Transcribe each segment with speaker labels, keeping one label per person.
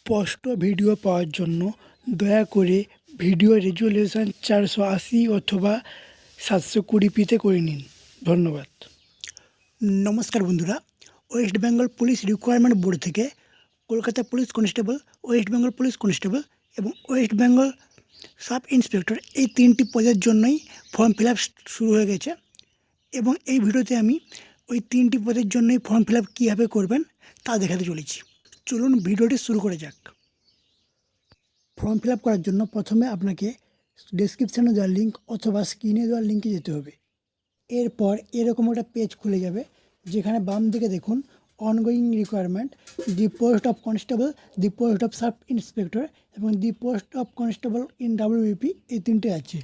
Speaker 1: স্পষ্ট ভিডিও পাওয়ার জন্য দয়া করে ভিডিও রেজুলেশন 480 অথবা 720p করে নিন। ধন্যবাদ। নমস্কার বন্ধুরা, West Bengal police requirement board থেকে Kolkata police constable, West Bengal police constable এবং ওয়েস্ট বেঙ্গল সাব ইন্সপেক্টর এই তিনটি পদের জন্যই ফর্ম ফিল আপ শুরু হয়ে গেছে এবং এই ভিডিওতে আমি ওই তিনটি পদের জন্যই ফর্ম ফিল আপ কীভাবে করবেন তা দেখাতে চলেছি। চলুন ভিডিওটি শুরু করা যাক। ফর্ম ফিল আপ করার জন্য প্রথমে আপনাকে ডেসক্রিপশানে দেওয়ার লিঙ্ক অথবা স্ক্রিনে দেওয়ার লিঙ্কে যেতে হবে। এরপর এরকম একটা পেজ খুলে যাবে, যেখানে বাম দিকে দেখুন ongoing requirement, the post of constable, the post of sub inspector এবং the post of constable in WBP, এই তিনটে আছে।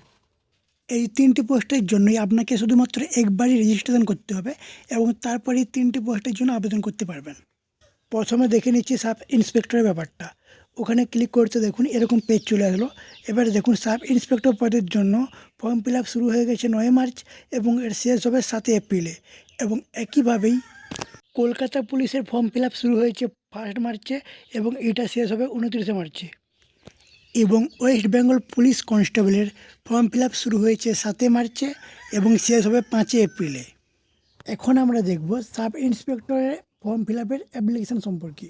Speaker 1: এই তিনটি পোস্টের জন্যই আপনাকে শুধুমাত্র একবারই রেজিস্ট্রেশন করতে হবে এবং তারপরে এই তিনটি পোস্টের জন্য আবেদন করতে পারবেন। প্রথমে দেখে নিচ্ছি সাব ইন্সপেক্টরের ব্যাপারটা। ওখানে ক্লিক করতে দেখুন এরকম পেজ চলে আসলো। এবারে দেখুন সাব ইন্সপেক্টর পদের জন্য ফর্ম ফিল আপ শুরু হয়ে গেছে 9 মার্চ এবং এর শেষ হবে 7 এপ্রিলে এবং একইভাবেই কলকাতা পুলিশের ফর্ম ফিল আপ শুরু হয়েছে 1 মার্চে এবং এটা শেষ হবে 29 মার্চে এবং ওয়েস্ট বেঙ্গল পুলিশ কনস্টেবলের ফর্ম ফিল আপ শুরু হয়েছে 7 মার্চে এবং শেষ হবে 5 এপ্রিলে। এখন আমরা দেখব সাব ইন্সপেক্টরের ফর্ম ফিল আপের অ্যাপ্লিকেশান সম্পর্কে।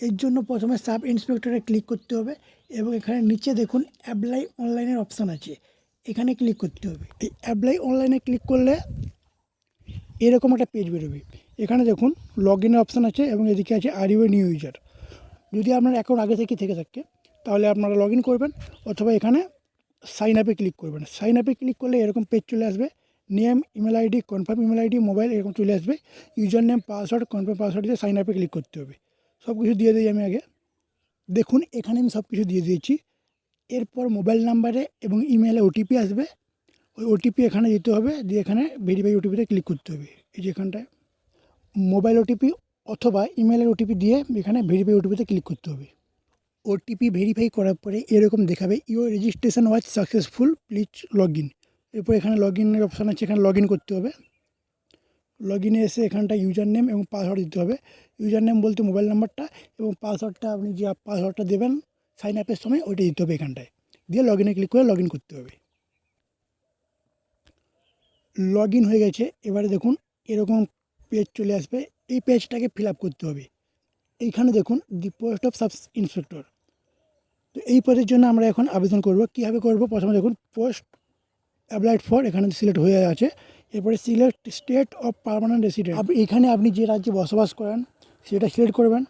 Speaker 1: এর জন্য প্রথমে সাব ইন্সপেক্টরে ক্লিক করতে হবে এবং এখানে নিচে দেখুন অ্যাপ্লাই অনলাইনের অপশান আছে, এখানে ক্লিক করতে হবে। এই অ্যাপ্লাই অনলাইনে ক্লিক করলে এরকম একটা পেজ বেরোবে। এখানে দেখুন লগ ইনের অপশান আছে এবং এদিকে আছে are you a new user. যদি আপনার অ্যাকাউন্ট আগে থেকে থাকে তাহলে আপনারা লগ ইন করবেন অথবা এখানে সাইন আপে ক্লিক করবেন। সাইন আপে ক্লিক করলে এরকম পেজ চলে আসবে, name, email ID, confirm email ID, mobile এরকম চলে আসবে। User name, password, confirm password দিয়ে সাইন আপে ক্লিক করতে হবে। সব কিছু দিয়ে দিই আমি আগে। দেখুন এখানে আমি সব কিছু দিয়ে দিয়েছি। এরপর মোবাইল নাম্বারে এবং ইমেলে ওটিপি আসবে, ওই ওটিপি এখানে দিতে হবে, দিয়ে এখানে ভেরিফাই ওটিপিতে ক্লিক করতে হবে। এই যে এখানটায় মোবাইল ওটিপি অথবা ইমেলের ওটিপি দিয়ে এখানে ভেরিফাই ওটিপিতে ক্লিক করতে হবে। ওটিপি ভেরিফাই করার পরে এরকম দেখাবে your registration was successful, please log in. এরপর এখানে লগ ইনের অপশান আছে, এখানে লগ ইন করতে হবে। লগ ইনে এসে এখানটা ইউজার নেম এবং পাসওয়ার্ড দিতে হবে। ইউজার নেম বলতে মোবাইল নাম্বারটা এবং পাসওয়ার্ডটা আপনি যে পাসওয়ার্ডটা দেবেন সাইন আপের সময় ওইটা দিতে হবে এখানটায়, দিয়ে লগ ইনে ক্লিক করে লগ ইন করতে হবে। লগ ইন হয়ে গেছে। এবারে দেখুন এরকম পেজ চলে আসবে, এই পেজটাকে ফিল আপ করতে হবে। এইখানে দেখুন দি পোস্ট অফ সাব ইন্সপেক্টর, তো এই পদের জন্য আমরা এখন আবেদন করব। কীভাবে করব? প্রথমে দেখুন পোস্ট অ্যাপ্লাইড ফর, এখানে সিলেক্ট হয়ে আছে। এরপরে select state of permanent resident, এখানে আপনি যে রাজ্যে বসবাস করেন সেটা সিলেক্ট করবেন।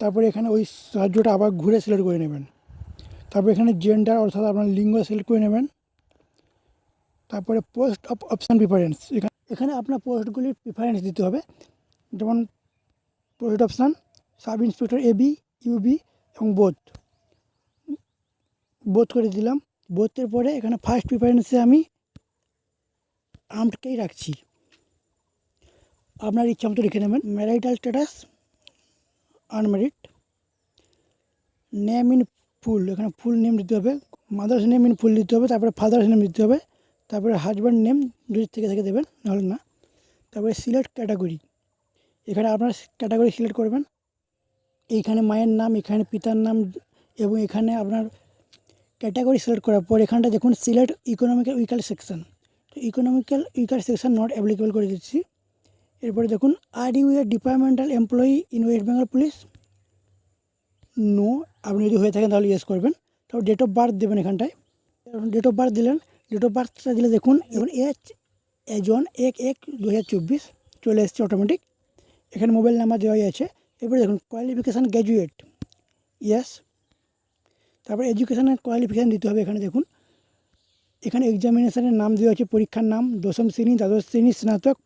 Speaker 1: তারপরে এখানে ওই রাজ্যটা আবার ঘুরে সিলেক্ট করে নেবেন। তারপরে এখানে জেন্ডার অর্থাৎ আপনার লিঙ্গ সিলেক্ট করে নেবেন। তারপরে পোস্ট অফ অপশান প্রিফারেন্স, এখানে আপনার পোস্টগুলির প্রিফারেন্স দিতে হবে। যেমন post option sub inspector AB, UB এবং বোথ করে দিলাম। বোথের পরে এখানে ফার্স্ট প্রিফারেন্সে আমি আর্মডকেই রাখছি, আপনার ইচ্ছা মতো লিখে নেবেন। Marital status unmarried, name in full, এখানে ফুল নেম দিতে হবে। মাদার্স নেম ইন ফুল দিতে হবে, তারপরে ফাদার্স নেম দিতে হবে, তারপরে হাজব্যান্ড নেম যদি থেকে দেবেন, নাহলে না। তারপরে সিলেক্ট ক্যাটাগরি, এখানে আপনার ক্যাটাগরি সিলেক্ট করবেন। এইখানে মায়ের নাম, এখানে পিতার নাম এবং এখানে আপনার ক্যাটাগরি সিলেক্ট করার পর এখানটা দেখুন সিলেক্ট ইকোনমিক্যাল উইকার সেকশন, তো economical weaker section not applicable করে দিচ্ছি। এরপরে দেখুন are you a departmental employee in West Bengal police, no. আপনি যদি হয়ে থাকেন তাহলে ইয়েস করবেন। তারপর ডেট অফ বার্থ দেবেন এখানটায়, ডেট অফ বার্থ দিলেন। ডেট অফ বার্থটা দিলে দেখুন এবং 1/1/2024 চলে এসছে অটোমেটিক। এখানে মোবাইল নাম্বার দেওয়াই আছে। এরপরে দেখুন কোয়ালিফিকেশান গ্র্যাজুয়েট, ইয়েস। তারপর এডুকেশানের কোয়ালিফিকেশান দিতে হবে। এখানে দেখুন এখানে এক্সামিনেশানের নাম দেওয়া আছে, পরীক্ষার নাম, দশম শ্রেণী, দ্বাদশ শ্রেণী, স্নাতক,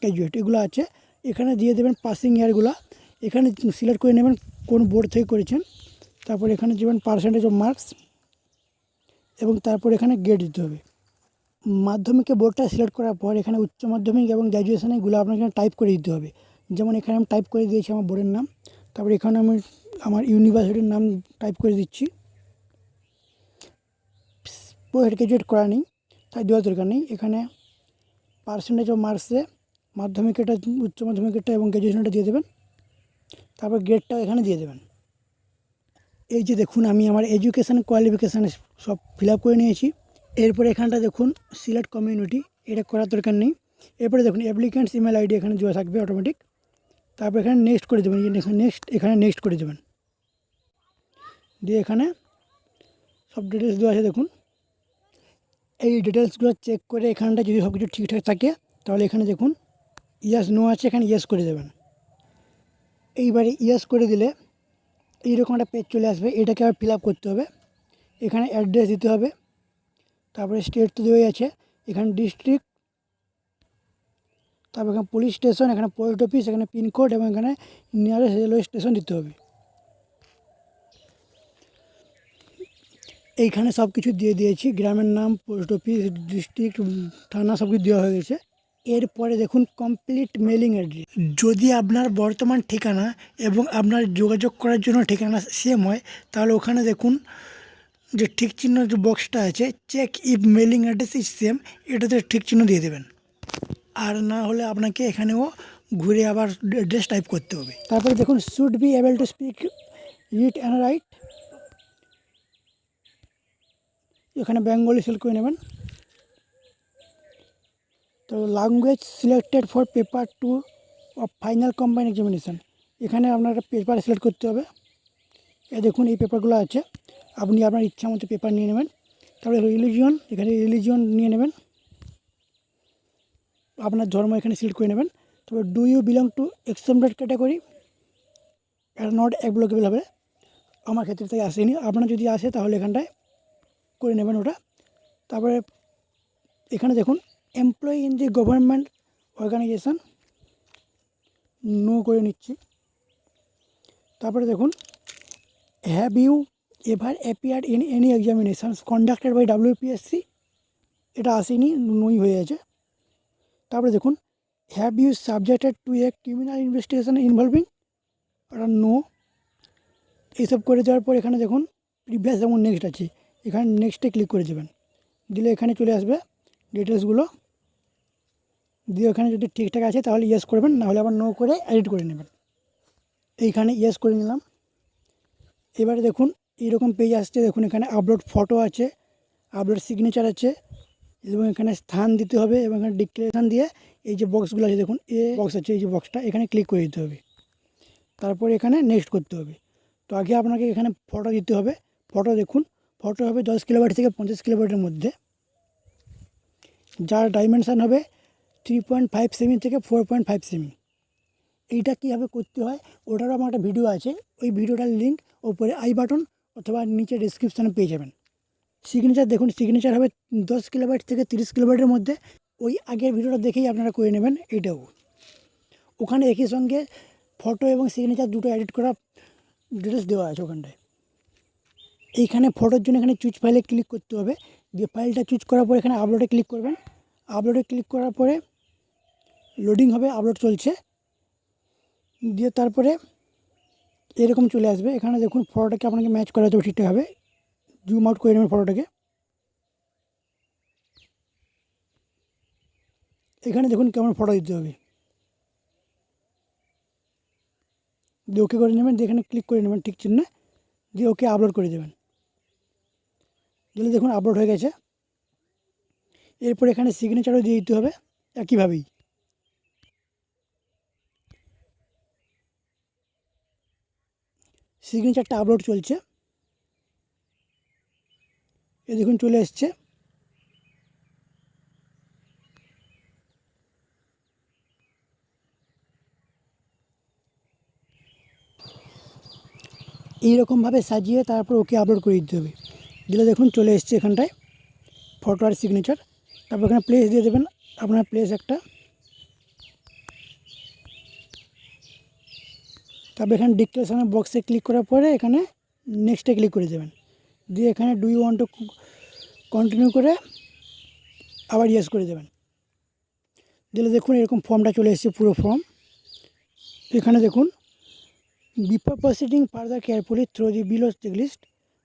Speaker 1: গ্র্যাজুয়েট এগুলো আছে। এখানে দিয়ে দেবেন পাসিং ইয়ারগুলো, এখানে সিলেক্ট করে নেবেন কোন বোর্ড থেকে করেছেন। তারপর এখানে দেবেন পার্সেন্টেজ অফ মার্কস এবং তারপর এখানে গ্রেড দিতে হবে। মাধ্যমিকে বোর্ডটা সিলেক্ট করার পর এখানে উচ্চ মাধ্যমিক এবং গ্র্যাজুয়েশানেগুলো আপনাকে এখানে টাইপ করে দিতে হবে। যেমন এখানে আমি টাইপ করে দিয়েছি আমার বোর্ডের নাম, তারপর এখানে আমি আমার ইউনিভার্সিটির নাম টাইপ করে দিচ্ছি। পোস্ট গ্র্যাজুয়েট করা নেই, তাই দেওয়ার দরকার নেই। এখানে পার্সেন্টেজ অফ মার্কসে মাধ্যমিকেরটা, উচ্চ মাধ্যমিকেরটা এবং গ্র্যাজুয়েশনটা দিয়ে দেবেন। তারপর গ্রেডটা এখানে দিয়ে দেবেন। এই যে দেখুন আমি আমার এডুকেশান কোয়ালিফিকেশান সব ফিল আপ করে নিয়েছি। এরপরে এখানটা দেখুন সিলেক্ট কমিউনিটি, এটা করার দরকার নেই। এরপরে দেখুন অ্যাপ্লিক্যান্টস ইমেল আইডি এখানে দেওয়া থাকবে অটোমেটিক। তারপর এখানে নেক্সট করে দেবেন, এখানে নেক্সট করে দেবেন। দিয়ে এখানে সব ডিটেলস দেওয়া আছে দেখুন। এই ডিটেলসগুলো চেক করে এখানটা যদি সব কিছু ঠিকঠাক থাকে তাহলে এখানে দেখুন ইয়েস নো আছে, এখানে ইয়েস করে দেবেন। এইবারে ইয়েস করে দিলে এইরকম একটা পেজ চলে আসবে, এটাকে আবার ফিল আপ করতে হবে। এখানে অ্যাড্রেস দিতে হবে, তারপরে স্টেট তো দেওয়াই আছে, এখানে ডিস্ট্রিক্ট, তারপর এখানে পুলিশ স্টেশন, এখানে পোস্ট অফিস, এখানে পিনকোড এবং এখানে নিয়ারেস্ট রেলওয়ে স্টেশন দিতে হবে। এইখানে সব কিছু দিয়ে দিয়েছি, গ্রামের নাম, পোস্ট অফিস, ডিস্ট্রিক্ট, থানা সব কিছু দেওয়া হয়ে গেছে। এরপরে দেখুন কমপ্লিট মেলিং অ্যাড্রেস। যদি আপনার বর্তমান ঠিকানা এবং আপনার যোগাযোগ করার জন্য ঠিকানা সেম হয় তাহলে ওখানে দেখুন যে ঠিক চিহ্ন যে বক্সটা আছে, check if mailing address is same, এটাতে ঠিক চিহ্ন দিয়ে দেবেন। আর না হলে আপনাকে এখানেও ঘুরে আবার অ্যাড্রেস টাইপ করতে হবে। তারপরে দেখুন should be able to speak read and right, এখানে বেঙ্গলি সিলেক্ট করে নেবেন। তো language selected for paper 2 of final combined examination, এখানে আপনার একটা পেপার সিলেক্ট করতে হবে। দেখুন এই পেপারগুলো আছে, আপনি আপনার ইচ্ছা মতো পেপার নিয়ে নেবেন। তারপরে রিলিজিয়ন, এখানে রিলিজিয়ন নিয়ে নেবেন, আপনার ধর্ম এখানে সিলেক্ট করে নেবেন। তারপর do you belong to excepted category, এটা নট অ্যাপ্লিকেবল হবে, আমার ক্ষেত্রে তাই আসেনি, আপনার যদি আসে তাহলে এখানটায় করে নেবেন ওটা। তারপরে এখানে দেখুন employee in the government organisation, no করে নিচ্ছি। তারপরে দেখুন have you ever appeared in any examinations conducted by WPSC, এটা আসেনি, নোই হয়ে আছে। তারপরে দেখুন have you subjected to a criminal investigation involving, এটা নো। এইসব করে দেওয়ার পর এখানে দেখুন প্রিভিয়াস যেমন নেক্সট আছে, এখানে নেক্সটে ক্লিক করে দেবেন। দিলে এখানে চলে আসবে ডিটেলসগুলো, দিয়ে এখানে যদি ঠিকঠাক আছে তাহলে ইয়েস করবেন, নাহলে আবার নো করে এডিট করে নেবেন। এইখানে ইয়েস করে নিলাম। এবারে দেখুন এইরকম পেজ আসছে, দেখুন এখানে আপলোড ফটো আছে, আপলোড সিগনেচার আছে এবং এখানে স্থান দিতে হবে এবং এখানে ডিক্লারেশান দিয়ে এই যে বক্সগুলো আছে দেখুন এ বক্স আছে, এই যে বক্সটা এখানে ক্লিক করে দিতে হবে। তারপর এখানে নেক্সট করতে হবে। তো আগে আপনাকে এখানে ফটো দিতে হবে। ফটো দেখুন ফটো হবে 10 কিলোবাইট থেকে 50 কিলোবাইটের মধ্যে, যার ডাইমেনশান হবে 3.5 সেমি থেকে 4.5 সেমি। এইটা কীভাবে করতে হয় ওটারও আমার একটা ভিডিও আছে, ওই ভিডিওটার লিঙ্ক ওপরে আই বাটন অথবা নিচে ডিসক্রিপশানে পেয়ে যাবেন। সিগনেচার দেখুন সিগনেচার হবে 10 কিলোবাইট থেকে 30 কিলোবাইটের মধ্যে, ওই আগের ভিডিওটা দেখেই আপনারা করে নেবেন। এটাও ওখানে একই সঙ্গে ফটো এবং সিগনেচার দুটো এডিট করা ডিটেলস দেওয়া আছে ওখানটায়। এইখানে ফটোর জন্য এখানে চুজ ফাইলে ক্লিক করতে হবে, দিয়ে ফাইলটা চুজ করার পরে এখানে আপলোডে ক্লিক করবেন। আপলোডে ক্লিক করার পরে লোডিং হবে, আপলোড চলছে, দিয়ে তারপরে এরকম চলে আসবে। এখানে দেখুন ফটোটাকে আপনাকে ম্যাচ করাতে হবে ঠিকঠাকভাবে, জুম আউট করে নেবেন ফটোটাকে। এখানে দেখুন কেমন ফটো দিতে হবে, দিয়ে ওকে করে নেবেন, দিয়ে এখানে ক্লিক করে নেবেন ঠিক চিহ্নে, দিয়ে ওকে আপলোড করে দেবেন। দিলে দেখুন আপলোড হয়ে গেছে। এরপর এখানে সিগনেচারও দিয়ে দিতে হবে একইভাবেই। সিগনেচারটা আপলোড চলছে, এ দেখুন চলে এসছে। এইরকমভাবে সাজিয়ে তারপর ওকে আপলোড করে দিতে হবে। দিলে দেখুন চলে এসছে এখানটায় ফটো আর সিগনেচার। তারপর এখানে প্লেস দিয়ে দেবেন আপনার প্লেস একটা, তারপর এখানে ডিক্লারেশনের বক্সে ক্লিক করার পরে এখানে নেক্সটে ক্লিক করে দেবেন, দিয়ে এখানে do you want to continue করে আবার ইয়েস করে দেবেন। দিলে দেখুন এরকম ফর্মটা চলে এসেছে পুরো ফর্ম। এখানে দেখুন before proceeding further carefully through the below checklist,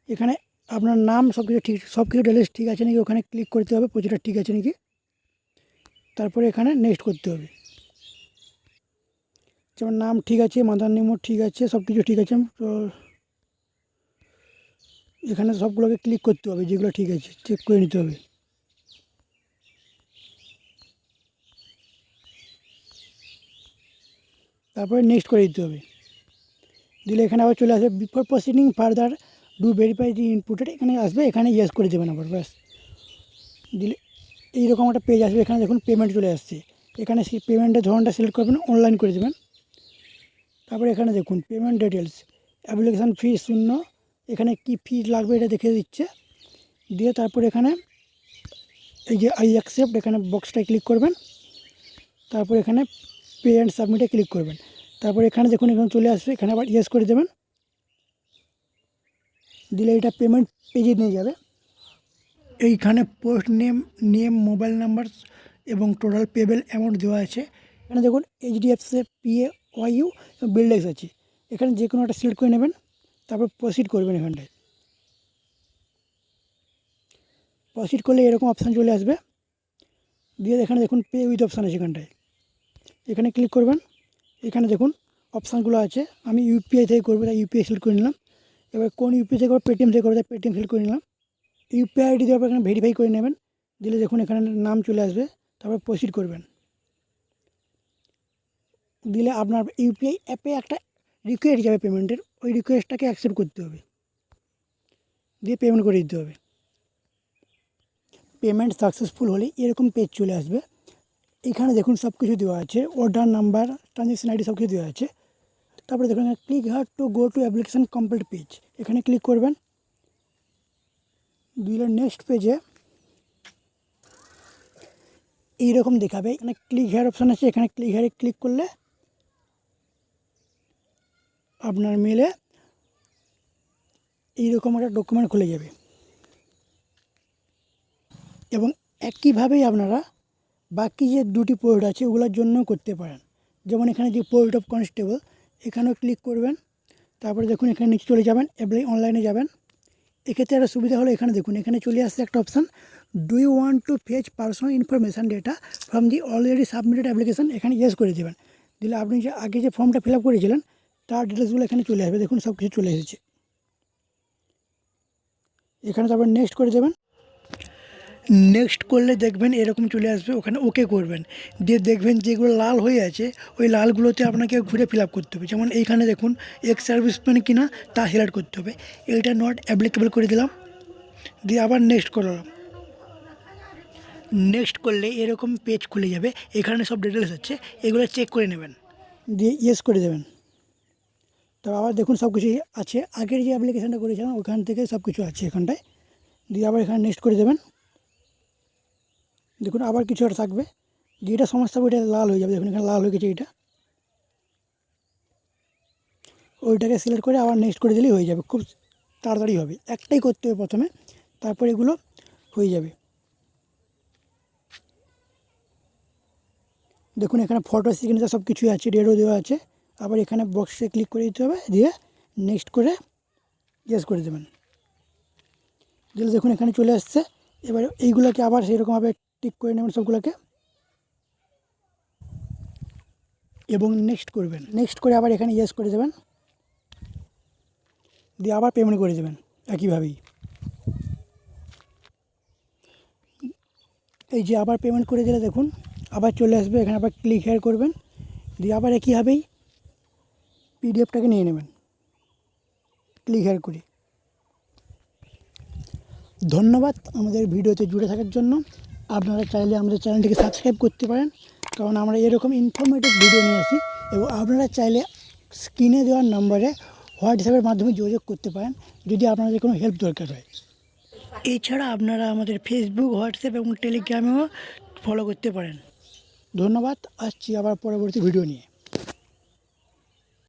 Speaker 1: এখানে আপনার নাম সব কিছু ডিটেলস ঠিক আছে নাকি ওখানে ক্লিক করতে হবে, প্রতিটা ঠিক আছে নাকি। তারপরে এখানে নেক্সট করতে হবে, যেমন নাম ঠিক আছে, মাদার নেমও ঠিক আছে, সব কিছু ঠিক আছে। তো এখানে সবগুলোকে ক্লিক করতে হবে, যেগুলো ঠিক আছে চেক করে নিতে হবে। তারপরে নেক্সট করে দিতে হবে। দিলে এখানে আবার চলে আসবে before proceeding further do verify the inputted, এখানে আসবে, এখানে ইয়েস করে দেবেন আবার, ব্যাস। দিলে এইরকম একটা পেজ আসবে। এখানে দেখুন পেমেন্ট চলে আসছে, এখানে সেই পেমেন্টের ধরনটা সিলেক্ট করবেন, অনলাইন করে দেবেন। তারপরে এখানে দেখুন পেমেন্ট ডিটেলস, অ্যাপ্লিকেশান ফি 0, এখানে কি ফি লাগবে এটা দেখে দিচ্ছে। দিয়ে তারপরে এখানে এই যে আই অ্যাকসেপ্ট, এখানে বক্সটায় ক্লিক করবেন। তারপর এখানে পে অ্যান্ড সাবমিটে ক্লিক করবেন। তারপর এখানে দেখুন এখানে চলে আসবে, এখানে আবার ইয়েস করে দেবেন। দিলে এটা পেমেন্ট পেজে নিয়ে যাবে। এইখানে পোস্ট নেম, মোবাইল নাম্বার এবং টোটাল পেবেল অ্যামাউন্ট দেওয়া আছে। এখানে দেখুন এইচডিএফসি, পিএ, ওয়াইইউ এবং বিল্ডেক্স আছে। এখানে যে কোনো একটা সিলেক্ট করে নেবেন, তারপর প্রসিড করবেন। এখানটায় প্রসিড করলে এরকম অপশান চলে আসবে। দিয়ে এখানে দেখুন পে উইথ অপশান আছে, এখানটায় এখানে ক্লিক করবেন। এখানে দেখুন অপশানগুলো আছে, আমি ইউপিআই থেকে করবো তাই ইউপিআই সিলেক্ট করে নিলাম। এবার কোন ইউপিআই থেকে করবো, পেটিএম থেকে করবো তাই পেটিএম সিলেক্ট করে নিলাম। ইউপিআই আইডি দেওয়ার পর এখানে ভেরিফাই করে নেবেন। দিলে দেখুন এখানে নাম চলে আসবে, তারপর প্রসিড করবেন। দিলে আপনার ইউপিআই অ্যাপে একটা রিকোয়েস্ট যাবে পেমেন্টের, ওই রিকোয়েস্টটাকে অ্যাকসেপ্ট করতে হবে, দিয়ে পেমেন্ট করে দিতে হবে। পেমেন্ট সাকসেসফুল হলে এরকম পেজ চলে আসবে। এখানে দেখুন সব কিছু দেওয়া আছে, অর্ডার নাম্বার, ট্রানজ্যাকশন আইডি সব কিছু দেওয়া আছে। তারপরে দেখুন click her to go to application complete page, এখানে ক্লিক করবেন। দিলে নেক্সট পেজে এইরকম দেখাবে, এখানে ক্লিক হেয়ার অপশান আছে, এখানে ক্লিক হেয়ারে ক্লিক করলে আপনার মেলে এইরকম একটা ডকুমেন্ট খুলে যাবে। এবং একইভাবেই আপনারা বাকি যে দুটি পোস্ট আছে ওগুলোর জন্য করতে পারেন। যেমন এখানে যে পোস্ট অফ কনস্টেবল, এখানেও ক্লিক করবেন। তারপরে দেখুন এখানে নিচে চলে যাবেন, অ্যাপ্লাই অনলাইনে যাবেন। এক্ষেত্রে একটা সুবিধা হলো, এখানে দেখুন এখানে চলে আসছে একটা option, do you want to fetch personal information data from the already submitted application, এখানে ইয়েস করে দেবেন। দিলে আপনি যে আগে যে ফর্মটা ফিল আপ করেছিলেন তার ডিটেলসগুলো এখানে চলে আসবে। দেখুন সব কিছু চলে এসেছে এখানে। তারপর নেক্সট করে দেবেন। নেক্সট করলে দেখবেন এরকম চলে আসবে, ওখানে ওকে করবেন। দিয়ে দেখবেন যেগুলো লাল হয়ে আছে ওই লালগুলোতে আপনাকে ঘুরে ফিল আপ করতে হবে। যেমন এইখানে দেখুন এক্স সার্ভিসম্যান কিনা তা সিলেক্ট করতে হবে, এটা নট অ্যাপ্লিকেবল করে দিলাম। দিয়ে আবার নেক্সট করলাম। নেক্সট করলে এরকম পেজ খুলে যাবে, এখানে সব ডিটেলস আছে, এগুলো চেক করে নেবেন, দিয়ে ইয়েস করে দেবেন। তো আবার দেখুন সব কিছু আছে, আগের যে অ্যাপ্লিকেশানটা করেছিলাম ওখান থেকে সব কিছু আছে এখানটায়। দিয়ে আবার এখানে নেক্সট করে দেবেন। দেখুন আবার কিছু একটা থাকবে, যেটা সমস্যা হবে এটা লাল হয়ে যাবে। দেখুন এখানে লাল হয়ে গেছে, এটা ওইটাকে সিলেক্ট করে আবার নেক্সট করে দিলেই হয়ে যাবে, খুব তাড়াতাড়ি হবে। একটাই করতে হবে প্রথমে, তারপর এগুলো হয়ে যাবে। দেখুন এখানে ফটো সিগনেচার সব কিছুই আছে, ডেটও দেওয়া আছে। আবার এখানে বক্সে ক্লিক করে দিতে হবে, দিয়ে নেক্সট করে ইয়েস করে দেবেন। দিলে দেখুন এখানে চলে আসছে। এবার এইগুলোকে আবার সেরকমভাবে টিক করে নেবেন সবগুলোকে, এবং নেক্সট করবেন। নেক্সট করে আবার এখানে ইয়েস করে দেবেন, দিয়ে আবার পেমেন্ট করে দেবেন একইভাবেই। এই যে আবার পেমেন্ট করে দিলে দেখুন আবার চলে আসবে, এখানে আবার ক্লিক হেয়ার করবেন, দিয়ে আবার একইভাবেই পিডিএফটাকে নিয়ে নেবেন ক্লিক হেয়ার করে। ধন্যবাদ আমাদের ভিডিওতে জুড়ে থাকার জন্য। আপনারা চাইলে আমাদের চ্যানেলটিকে সাবস্ক্রাইব করতে পারেন, কারণ আমরা এরকম ইনফরমেটিভ ভিডিও নিয়ে আসি। এবং আপনারা চাইলে স্ক্রিনে দেওয়ার নম্বরে হোয়াটসঅ্যাপের মাধ্যমে যোগাযোগ করতে পারেন যদি আপনাদের কোনো হেল্প দরকার হয়। এছাড়া আপনারা আমাদের ফেসবুক, হোয়াটসঅ্যাপ এবং টেলিগ্রামেও ফলো করতে পারেন। ধন্যবাদ, আসছি আবার পরবর্তী ভিডিও নিয়ে।